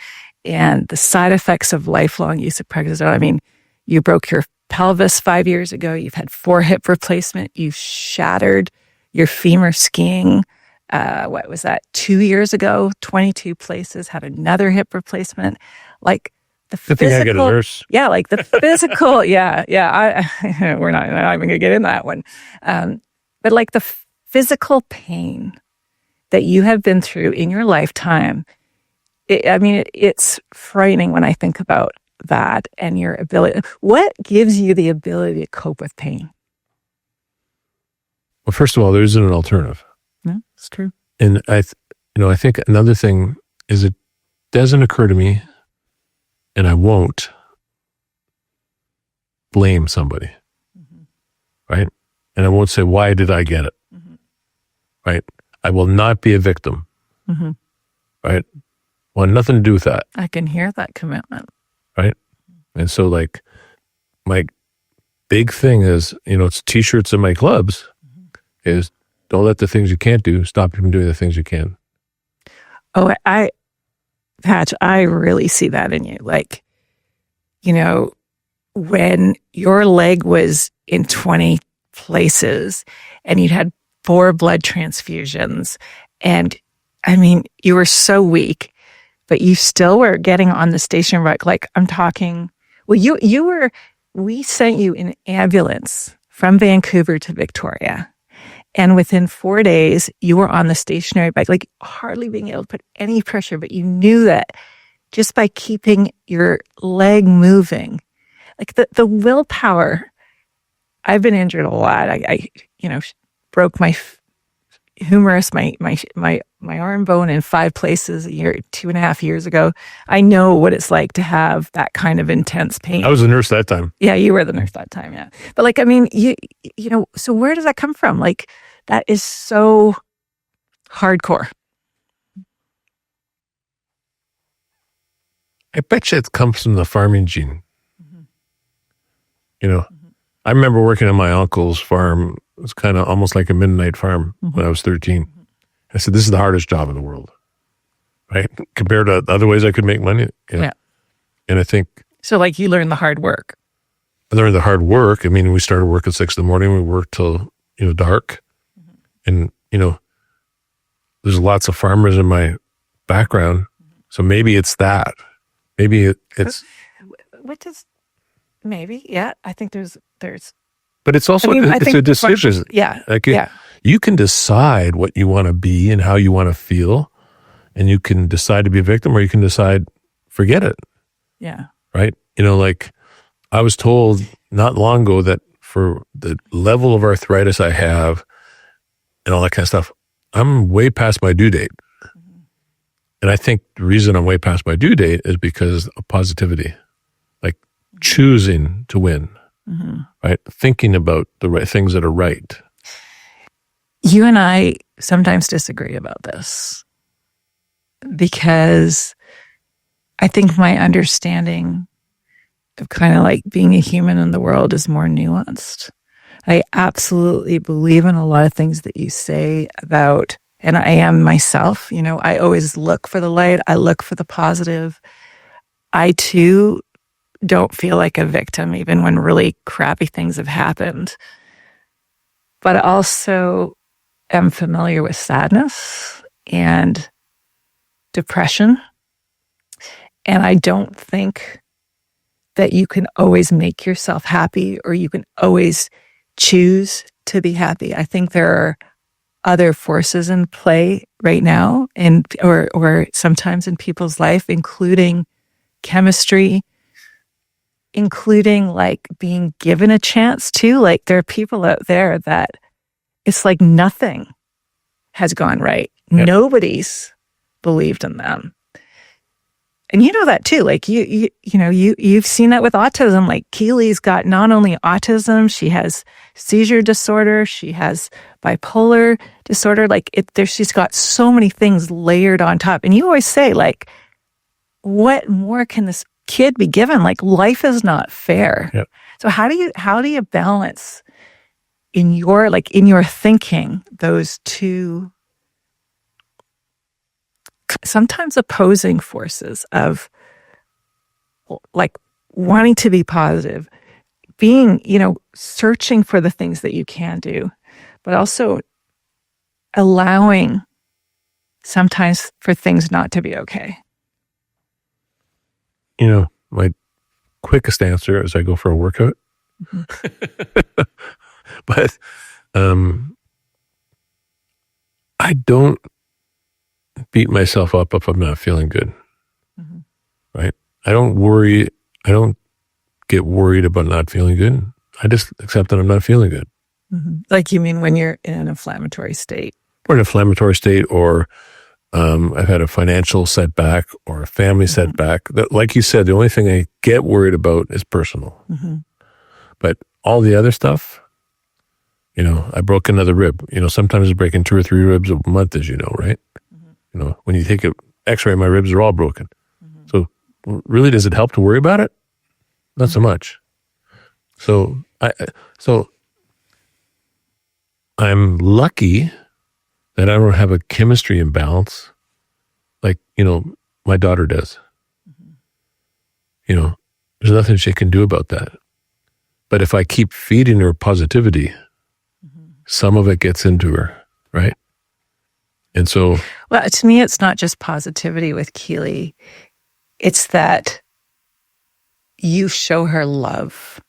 and the side effects of lifelong use of prednisone. I mean, you broke your pelvis 5 years ago. You've had 4 hip replacement. You've shattered your femur skiing. What was that? 2 years ago, 22 places, had another hip replacement. Like the Good physical, thing I get a nurse. Yeah, like the physical, yeah. We're not even gonna get in that one. But like the physical pain that you have been through in your lifetime, it's frightening when I think about that and your ability. What gives you the ability to cope with pain? Well, first of all, there isn't an alternative. No, it's true. And I think another thing is it doesn't occur to me, and I won't blame somebody, right? And I won't say, why did I get it, right? I will not be a victim, right? Want nothing to do with that. I can hear that commitment. Right? And so my big thing is, it's t-shirts in my clubs is don't let the things you can't do stop you from doing the things you can. Oh, Patch, I really see that in you. When your leg was in 20 places and you'd had 4 blood transfusions, and I mean, you were so weak, but you still were getting on the station bike. Like I'm talking, well, we sent you in an ambulance from Vancouver to Victoria. And within 4 days, you were on the stationary bike, like hardly being able to put any pressure, but you knew that just by keeping your leg moving, like the willpower. I've been injured a lot. I broke my humerus, my arm bone in 5 places 2.5 years ago. I know what it's like to have that kind of intense pain. I was a nurse that time. Yeah, you were the nurse that time, yeah. But so where does that come from? Like, that is so hardcore. I bet you it comes from the farming gene. I remember working on my uncle's farm. It was kind of almost like a midnight farm when I was 13. I said, this is the hardest job in the world, right? Compared to other ways I could make money. Yeah. And I think. So like you learned the hard work. I learned the hard work. I mean, we started work at 6 in the morning. We worked till, dark. And, there's lots of farmers in my background. So maybe it's that. Maybe it's. What does, maybe, yeah. I think there's. But it's also, it's a decision. Yeah. You can decide what you want to be and how you want to feel. And you can decide to be a victim, or you can decide, forget it. Yeah. Right? I was told not long ago that for the level of arthritis I have and all that kind of stuff, I'm way past my due date. And I think the reason I'm way past my due date is because of positivity, like choosing to win, right? Thinking about the right things that are right. You and I sometimes disagree about this because I think my understanding of kind of like being a human in the world is more nuanced. I absolutely believe in a lot of things that you say about, and I am myself, I always look for the light. I look for the positive. I too don't feel like a victim, even when really crappy things have happened. But I also am familiar with sadness and depression. And I don't think that you can always make yourself happy or you can always choose to be happy. I think there are other forces in play right now or sometimes in people's life, including chemistry, including like being given a chance too. Like there are people out there that it's like nothing has gone right. Yeah. Nobody's believed in them. And you know that too. Like you've seen that with autism. Like Kilee's got not only autism, she has seizure disorder, she has bipolar disorder. Like she's got so many things layered on top. And you always say, like, what more can this kid be given? Like, life is not fair. Yep. So how do you balance in your thinking those two sometimes opposing forces of like wanting to be positive, being, searching for the things that you can do, but also allowing sometimes for things not to be okay? My quickest answer is I go for a workout. Mm-hmm. But I don't beat myself up if I'm not feeling good. Mm-hmm. Right? I don't get worried about not feeling good. I just accept that I'm not feeling good. Mm-hmm. Like, you mean when you're in an inflammatory state? Or an inflammatory state, or I've had a financial setback or a family mm-hmm. setback. Like you said, the only thing I get worried about is personal. Mm-hmm. But all the other stuff, I broke another rib. Sometimes I'm breaking 2 or 3 ribs a month, as you know, right? Mm-hmm. When you take an x-ray, my ribs are all broken. Mm-hmm. So really, does it help to worry about it? Not so much. So I'm lucky that I don't have a chemistry imbalance like, my daughter does. Mm-hmm. There's nothing she can do about that. But if I keep feeding her positivity, mm-hmm. some of it gets into her, right? And so... Well, to me, it's not just positivity with Kilee. It's that you show her love,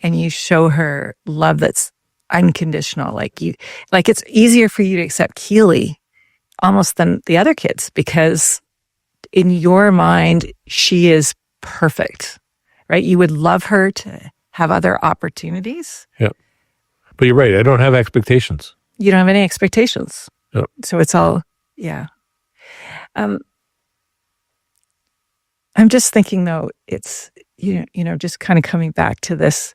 and you show her love that's unconditional. Like it's easier for you to accept Kilee almost than the other kids, because in your mind, she is perfect, right? You would love her to have other opportunities. Yeah. But you're right. I don't have expectations. You don't have any expectations. Yep. So it's all, yeah. I'm just thinking though, it's, just kind of coming back to this,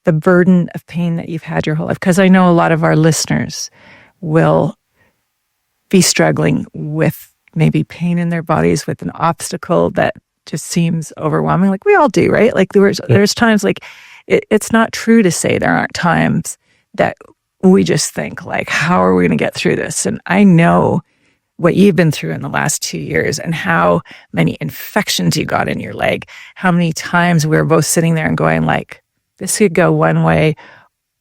the burden of pain that you've had your whole life. Because I know a lot of our listeners will be struggling with maybe pain in their bodies, with an obstacle that just seems overwhelming. Like we all do, right? Like there's times like, it's not true to say there aren't times that we just think like, how are we going to get through this? And I know what you've been through in the last 2 years and how many infections you got in your leg, how many times we were both sitting there and going like, this could go one way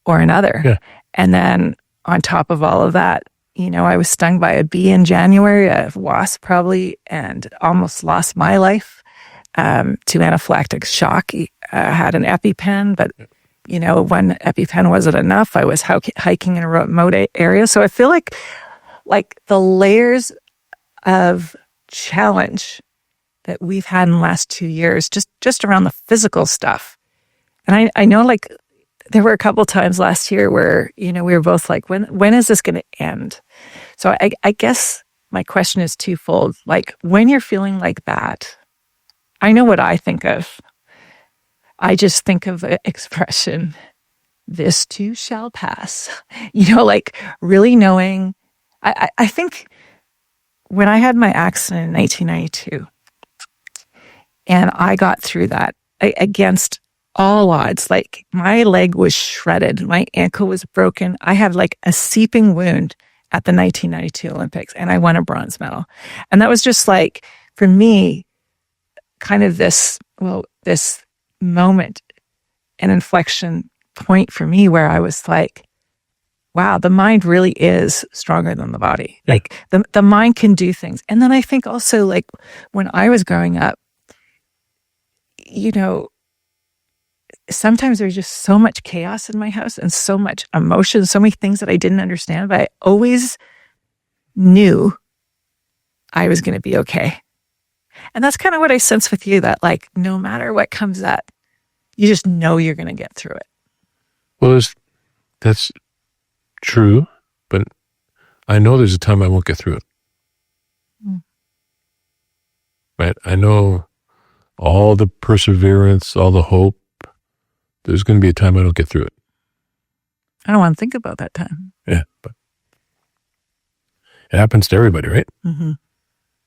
or another. Yeah. And then on top of all of that, I was stung by a bee in January, a wasp probably, and almost lost my life to anaphylactic shock. Had an EpiPen, but, one EpiPen wasn't enough. I was hiking in a remote area. So I feel like the layers of challenge that we've had in the last 2 years, just around the physical stuff. And I know like there were a couple times last year where, we were both like, when is this going to end? So I guess my question is twofold. Like when you're feeling like that, I know what I think of. I just think of the expression, this too shall pass. Like really knowing, I think when I had my accident in 1992 and I got through that against all odds, like my leg was shredded, my ankle was broken. I had like a seeping wound at the 1992 Olympics and I won a bronze medal. And that was just like, for me, kind of this moment, an inflection point for me where I was like, wow, the mind really is stronger than the body. Yeah. Like the mind can do things. And then I think also like when I was growing up, sometimes there's just so much chaos in my house and so much emotion, so many things that I didn't understand, but I always knew I was going to be okay. And that's kind of what I sense with you, that like, no matter what comes at You just know you're going to get through it. Well, that's true, but I know there's a time I won't get through it. Right? I know all the perseverance, all the hope. There's going to be a time I don't get through it. I don't want to think about that time. Yeah, but it happens to everybody, right? Mm-hmm.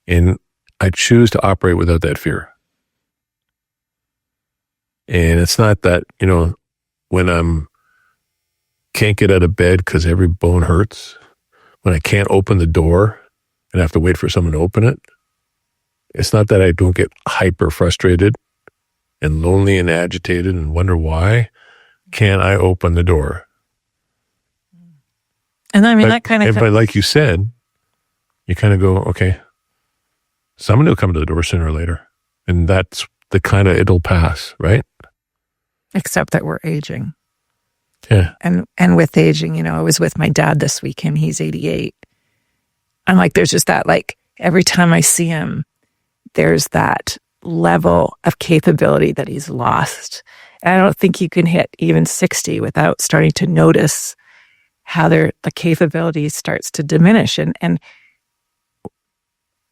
And I choose to operate without that fear. And it's not that, when I'm can't get out of bed because every bone hurts, when I can't open the door and have to wait for someone to open it. It's not that I don't get hyper frustrated and lonely and agitated and wonder why can't I open the door? And I mean, that kind of... But like you said, you kind of go, okay, somebody will come to the door sooner or later. And that's the kind of, it'll pass, right? Except that we're aging. Yeah. And with aging, I was with my dad this weekend. He's 88. I'm like, there's just that, like, every time I see him, there's that level of capability that he's lost. And I don't think you can hit even 60 without starting to notice how the capability starts to diminish. And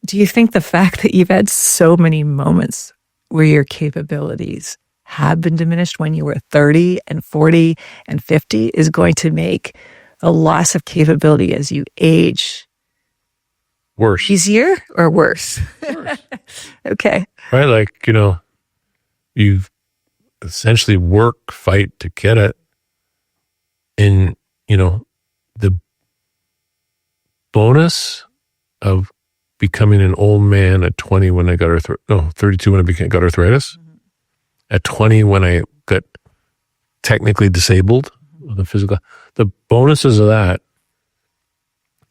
do you think the fact that you've had so many moments where your capabilities have been diminished when you were 30 and 40 and 50 is going to make a loss of capability as you age worse? Easier or worse? Worse. Okay. Right? Like, you essentially work, fight to get it. And, the bonus of becoming an old man at 20 when I got 32 when I got arthritis. Mm-hmm. At 20 when I got technically disabled with the physical. The bonuses of that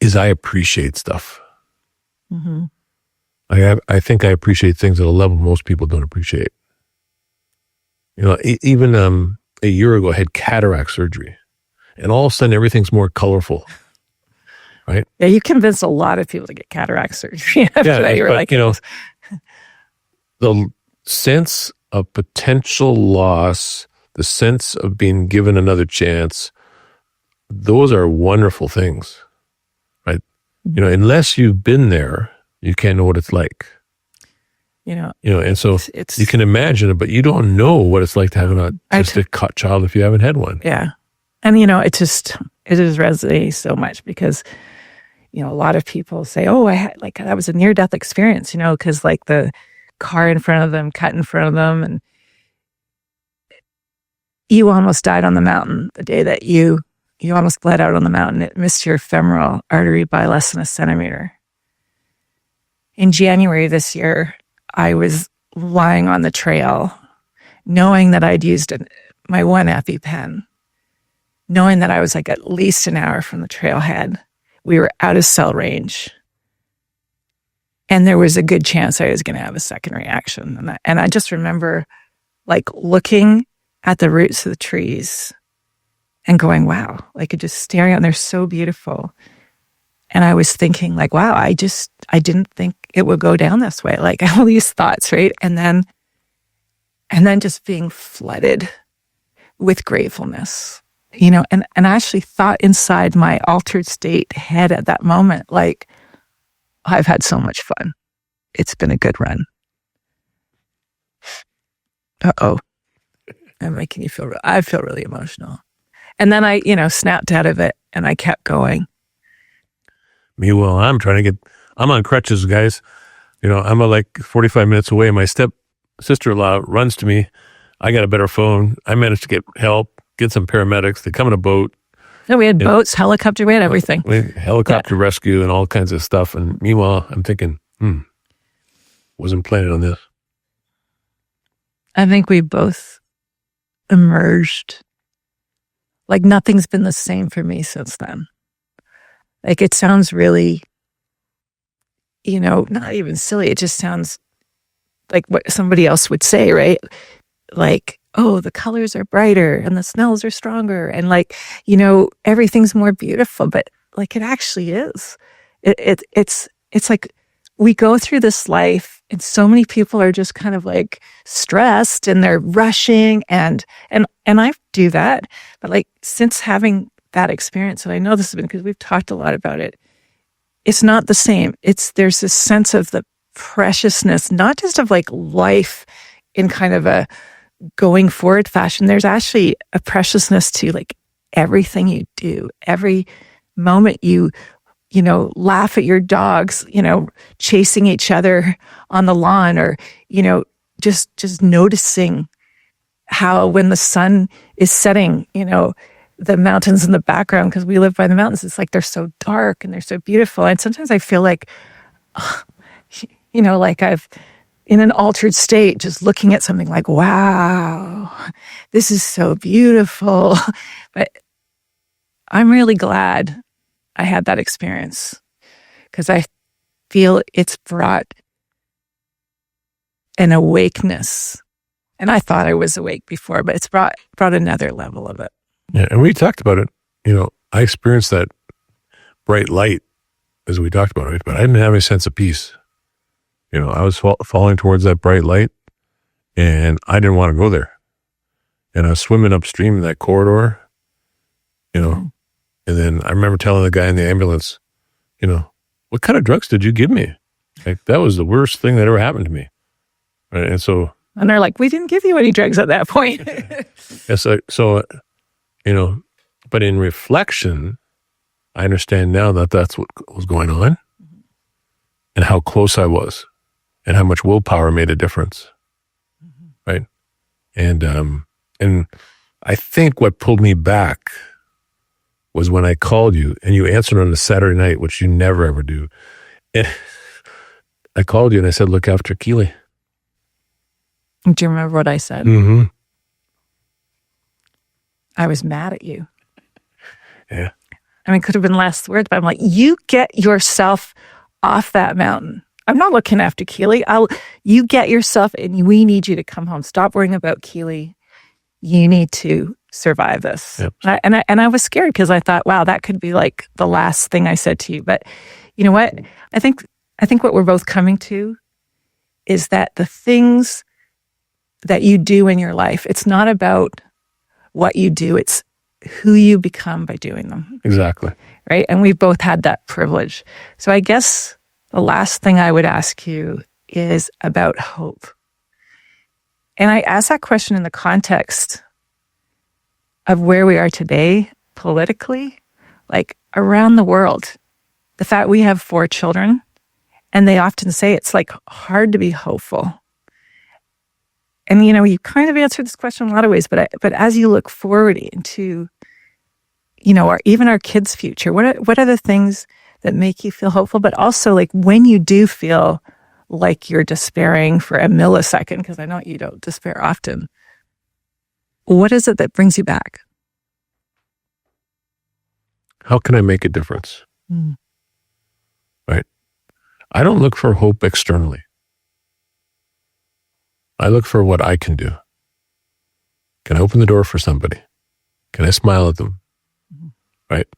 is I appreciate stuff. Mm-hmm. I think I appreciate things at a level most people don't appreciate. Even a year ago, I had cataract surgery, and all of a sudden, everything's more colorful. Right? Yeah, you convinced a lot of people to get cataract surgery. The sense of potential loss, the sense of being given another chance, those are wonderful things, right? Mm-hmm. Unless you've been there, you can't know what it's like. And so you can imagine it, but you don't know what it's like to have an autistic child if you haven't had one. Yeah. And, it just resonates so much because, a lot of people say, oh, that was a near-death experience, because like the car in front of them, cut in front of them, and you almost died on the mountain the day that you almost bled out on the mountain. It missed your femoral artery by less than a centimeter. In January this year, I was lying on the trail, knowing that I'd used my one EpiPen, knowing that I was like at least an hour from the trailhead. We were out of cell range. And there was a good chance I was going to have a second reaction. And I just remember like looking at the roots of the trees and going, wow, like just staring out, and they're so beautiful. And I was thinking like, wow, I didn't think it would go down this way. Like all these thoughts, right? And then just being flooded with gratefulness, and I actually thought inside my altered state head at that moment, like, I've had so much fun. It's been a good run. Uh-oh. I'm making you feel, I feel really emotional. And then I, snapped out of it and I kept going. Meanwhile, I'm on crutches, guys. I'm like 45 minutes away. My sister-in-law runs to me. I got a better phone. I managed to get help, get some paramedics. They come in a boat. No, we had boats, helicopter, we had everything. We had helicopter rescue and all kinds of stuff. And meanwhile, I'm thinking, wasn't planning on this. I think we both emerged. Like nothing's been the same for me since then. Like it sounds really, not even silly. It just sounds like what somebody else would say, right? Like, oh, the colors are brighter and the smells are stronger. And like, everything's more beautiful, but like it actually is. It's like we go through this life and so many people are just kind of like stressed and they're rushing and I do that. But like since having that experience, and I know this has been because we've talked a lot about it, it's not the same. There's this sense of the preciousness, not just of like life in kind of a going forward fashion. There's actually a preciousness to like everything you do, every moment you laugh at your dogs, chasing each other on the lawn, or, just noticing how when the sun is setting, the mountains in the background, because we live by the mountains, it's like they're so dark and they're so beautiful. And sometimes I feel like, like I've in an altered state, just looking at something like, wow, this is so beautiful. But I'm really glad I had that experience because I feel it's brought an awakeness. And I thought I was awake before, but it's brought another level of it. Yeah, and we talked about it. I experienced that bright light as we talked about it, but I didn't have any sense of peace. I was falling towards that bright light, and I didn't want to go there. And I was swimming upstream in that corridor, and then I remember telling the guy in the ambulance, what kind of drugs did you give me? Like, that was the worst thing that ever happened to me. Right? And they're like, we didn't give you any drugs at that point. Yes. But in reflection, I understand now that that's what was going on and how close I was and how much willpower made a difference. Right. And I think what pulled me back was when I called you and you answered on a Saturday night, which you never ever do. And I called you and I said, look after Kilee. Do you remember what I said? Mm-hmm. I was mad at you. Yeah. I mean, it could have been less words, but I'm like, you get yourself off that mountain. I'm not looking after Kilee. You get yourself, and we need you to come home. Stop worrying about Kilee. You need to survive this. Yep. And I was scared because I thought, wow, that could be like the last thing I said to you. But you know what? I think what we're both coming to is that the things that you do in your life, it's not about what you do, it's who you become by doing them. Exactly. Right? And we've both had that privilege. So I guess the last thing I would ask you is about hope. And I ask that question in the context of where we are today politically, like around the world. The fact we have 4 children, and they often say it's like hard to be hopeful. And, you kind of answered this question in a lot of ways, but as you look forward into, even our kids' future, what are the things that make you feel hopeful? But also, like, when you do feel like you're despairing for a millisecond, because I know you don't despair often, what is it that brings you back? How can I make a difference? Right? I don't look for hope externally. I look for what I can do. Can I open the door for somebody? Can I smile at them? Right?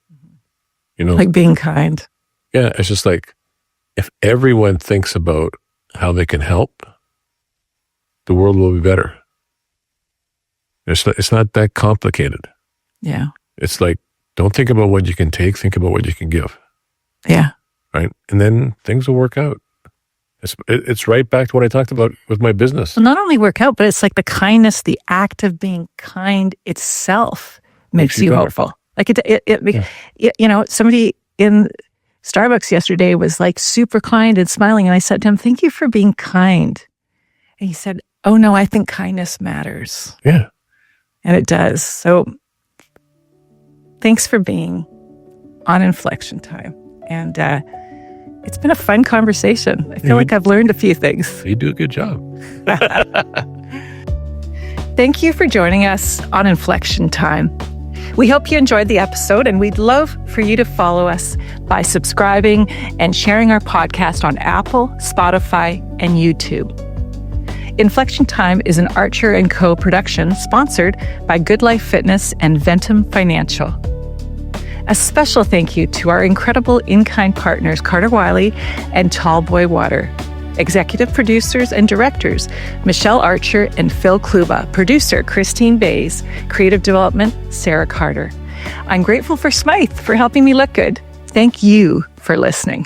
Like being kind. Yeah, it's just like, if everyone thinks about how they can help, the world will be better. It's not that complicated. Yeah. It's like, don't think about what you can take, think about what you can give. Yeah. Right? And then things will work out. It's right back to what I talked about with my business. Well, not only work out, but it's like the kindness, the act of being kind itself makes you hopeful. Like somebody in Starbucks yesterday was like super kind and smiling. And I said to him, thank you for being kind. And he said, oh no, I think kindness matters. Yeah. And it does. So thanks for being on Inflection Time. And, it's been a fun conversation. I feel like I've learned a few things. You do a good job. Thank you for joining us on Inflection Time. We hope you enjoyed the episode, and we'd love for you to follow us by subscribing and sharing our podcast on Apple, Spotify, and YouTube. Inflection Time is an Archer & Co. production sponsored by GoodLife Fitness and Ventum Financial. A special thank you to our incredible in-kind partners, Carter Wiley and Tallboy Water. Executive producers and directors, Michelle Archer and Phil Kluba. Producer, Christine Bays. Creative development, Sarah Carter. I'm grateful for Smythe for helping me look good. Thank you for listening.